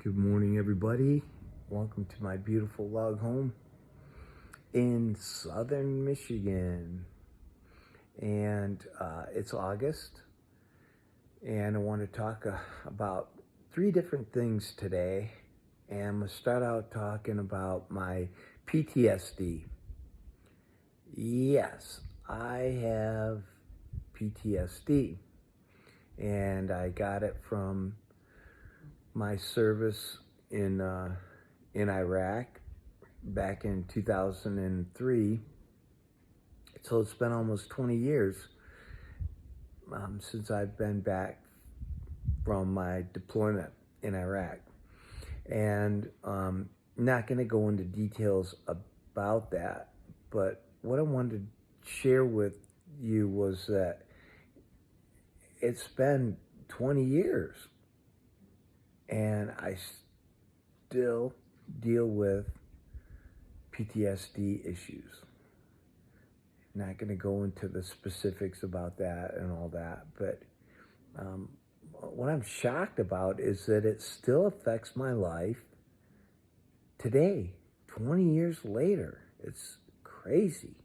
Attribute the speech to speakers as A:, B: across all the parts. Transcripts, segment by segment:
A: Good morning, everybody. Welcome to my beautiful log home in southern Michigan. And it's August, and I want to talk about three different things today. And I'm going to start out talking about my PTSD. Yes, I have PTSD, and I got it from my service in Iraq back in 2003. So it's been almost 20 years since I've been back from my deployment in Iraq. And not going to go into details about that, but what I wanted to share with you was that it's been 20 years and I still deal with PTSD issues. Not going to go into the specifics about that and all that, but what I'm shocked about is that it still affects my life today, 20 years later. It's crazy.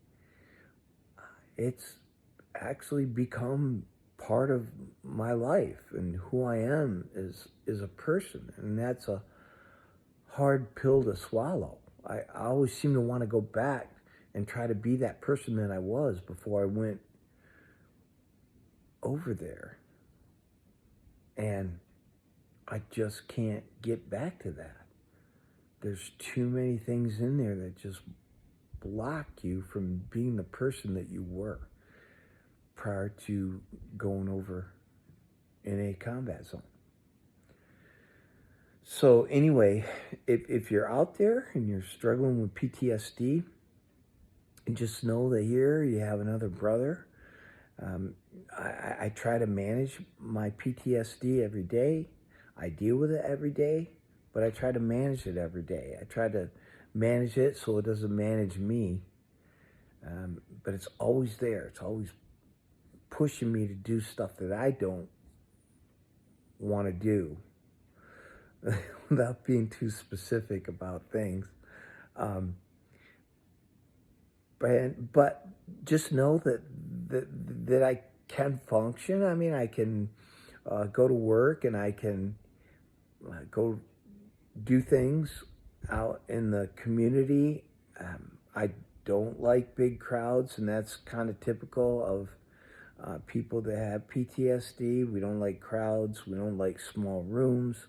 A: It's actually become part of my life and who I am is a person, and that's a hard pill to swallow. I always seem to want to go back and try to be that person that I was before I went over there, and I just can't get back to that. There's too many things in there that just block you from being the person that you were prior to going over in a combat zone. So anyway, if you're out there and you're struggling with PTSD, just know that here you have another brother. I try to manage my PTSD every day. I deal with it every day, but I try to manage it every day. I try to manage it so it doesn't manage me. But it's always there. It's always pushing me to do stuff that I don't want to do without being too specific about things. But just know that I can function. I mean, I can go to work and I can go do things out in the community. I don't like big crowds, and that's kind of typical of people that have PTSD. We don't like crowds. We don't like small rooms.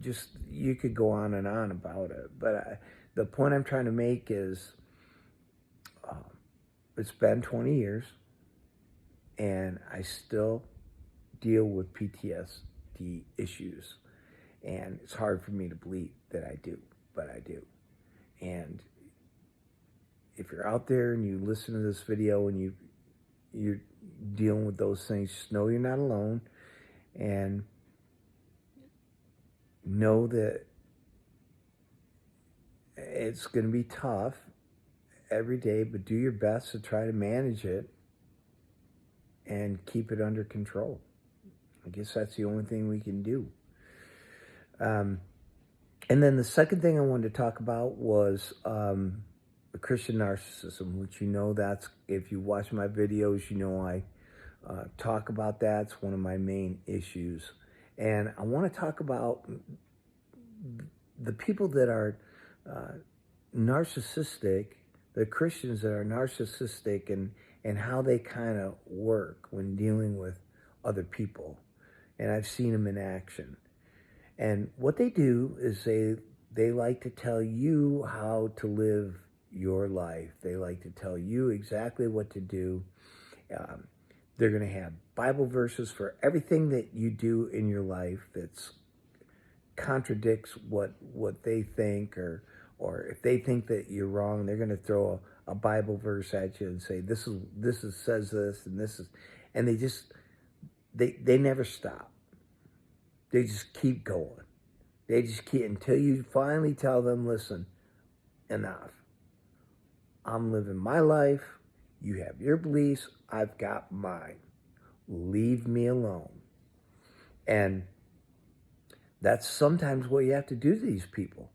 A: Just, you could go on and on about it. But the point I'm trying to make is it's been 20 years, and I still deal with PTSD issues. And it's hard for me to believe that I do, but I do. And if you're out there and you listen to this video and you're dealing with those things, just know you're not alone, and know that it's going to be tough every day, but do your best to try to manage it and keep it under control. I guess that's the only thing we can do. And then the second thing I wanted to talk about was Christian narcissism, which, you know, that's, if you watch my videos, you know I talk about that. It's one of my main issues. And I want to talk about the people that are narcissistic, the Christians that are narcissistic, and how they kind of work when dealing with other people. And I've seen them in action. And what they do is they like to tell you how to live your life. They like to tell you exactly what to do. They're going to have Bible verses for everything that you do in your life that's contradicts what they think, or if they think that you're wrong, they're going to throw a Bible verse at you and say this says this, and they never stop. They just keep going. They just keep until you finally tell them, listen, enough. I'm living my life. You have your beliefs. I've got mine. Leave me alone. And That's sometimes what you have to do to these people,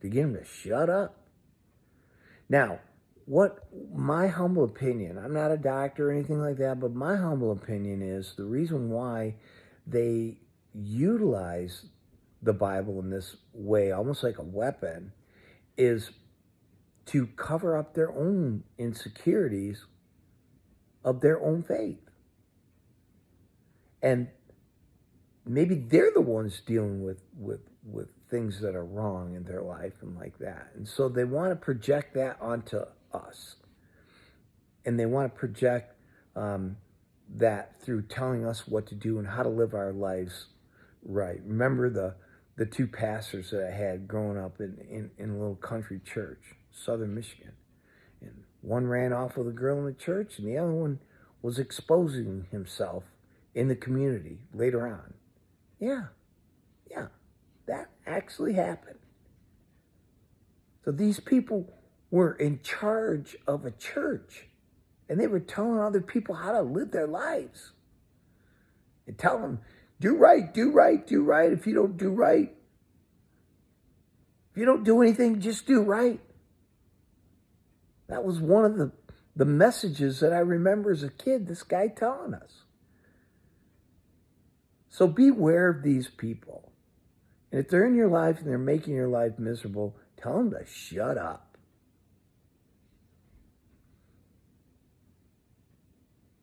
A: to get them to shut up. Now, what my humble opinion, I'm not a doctor or anything like that, but my humble opinion is the reason why they utilize the Bible in this way, almost like a weapon, is to cover up their own insecurities of their own faith. And maybe they're the ones dealing with things that are wrong in their life and like that. And so they want to project that onto us. And they want to project that through telling us what to do and how to live our lives right. Remember the two pastors that I had growing up in a little country church, southern Michigan. And one ran off with a girl in the church, and the other one was exposing himself in the community later on. Yeah, that actually happened. So these people were in charge of a church, and they were telling other people how to live their lives. And telling them, do right, do right, do right. If you don't do right, if you don't do anything, just do right. That was one of the messages that I remember as a kid, this guy telling us. So beware of these people. And if they're in your life and they're making your life miserable, tell them to shut up.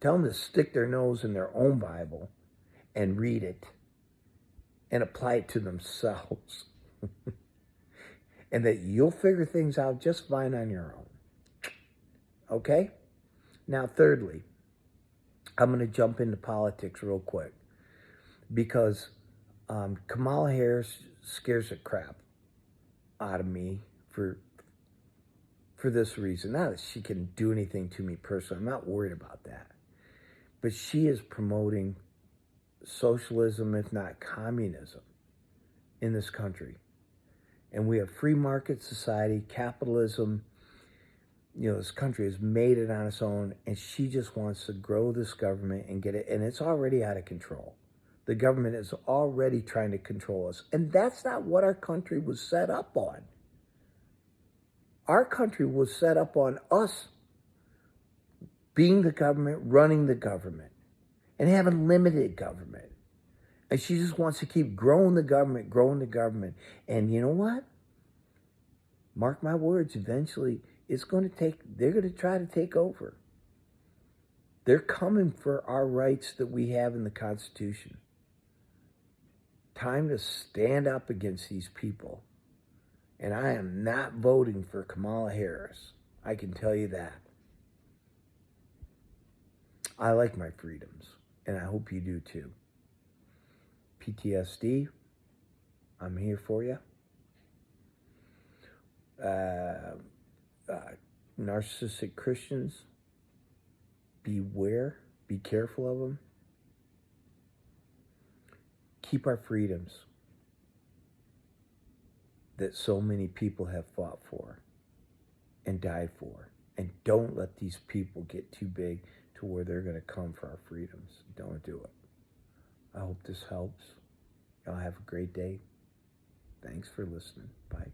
A: Tell them to stick their nose in their own Bible and read it and apply it to themselves. And that you'll figure things out just fine on your own. Okay? Now, thirdly, I'm going to jump into politics real quick because Kamala Harris scares the crap out of me for this reason. Not that she can do anything to me personally. I'm not worried about that. But she is promoting socialism, if not communism, in this country. And we have free market society, capitalism. You know, this country has made it on its own, and she just wants to grow this government and get it, and it's already out of control. The government is already trying to control us, and that's not what our country was set up on. Our country was set up on us being the government, running the government, and having limited government. And she just wants to keep growing the government. And you know what? Mark my words, eventually they're going to try to take over. They're coming for our rights that we have in the Constitution. Time to stand up against these people. And I am not voting for Kamala Harris. I can tell you that. I like my freedoms, and I hope you do too. Ptsd, I'm here for you. Narcissistic Christians, beware, be careful of them. Keep our freedoms that so many people have fought for and died for. And don't let these people get too big to where they're going to come for our freedoms. Don't do it. I hope this helps. Y'all have a great day. Thanks for listening. Bye.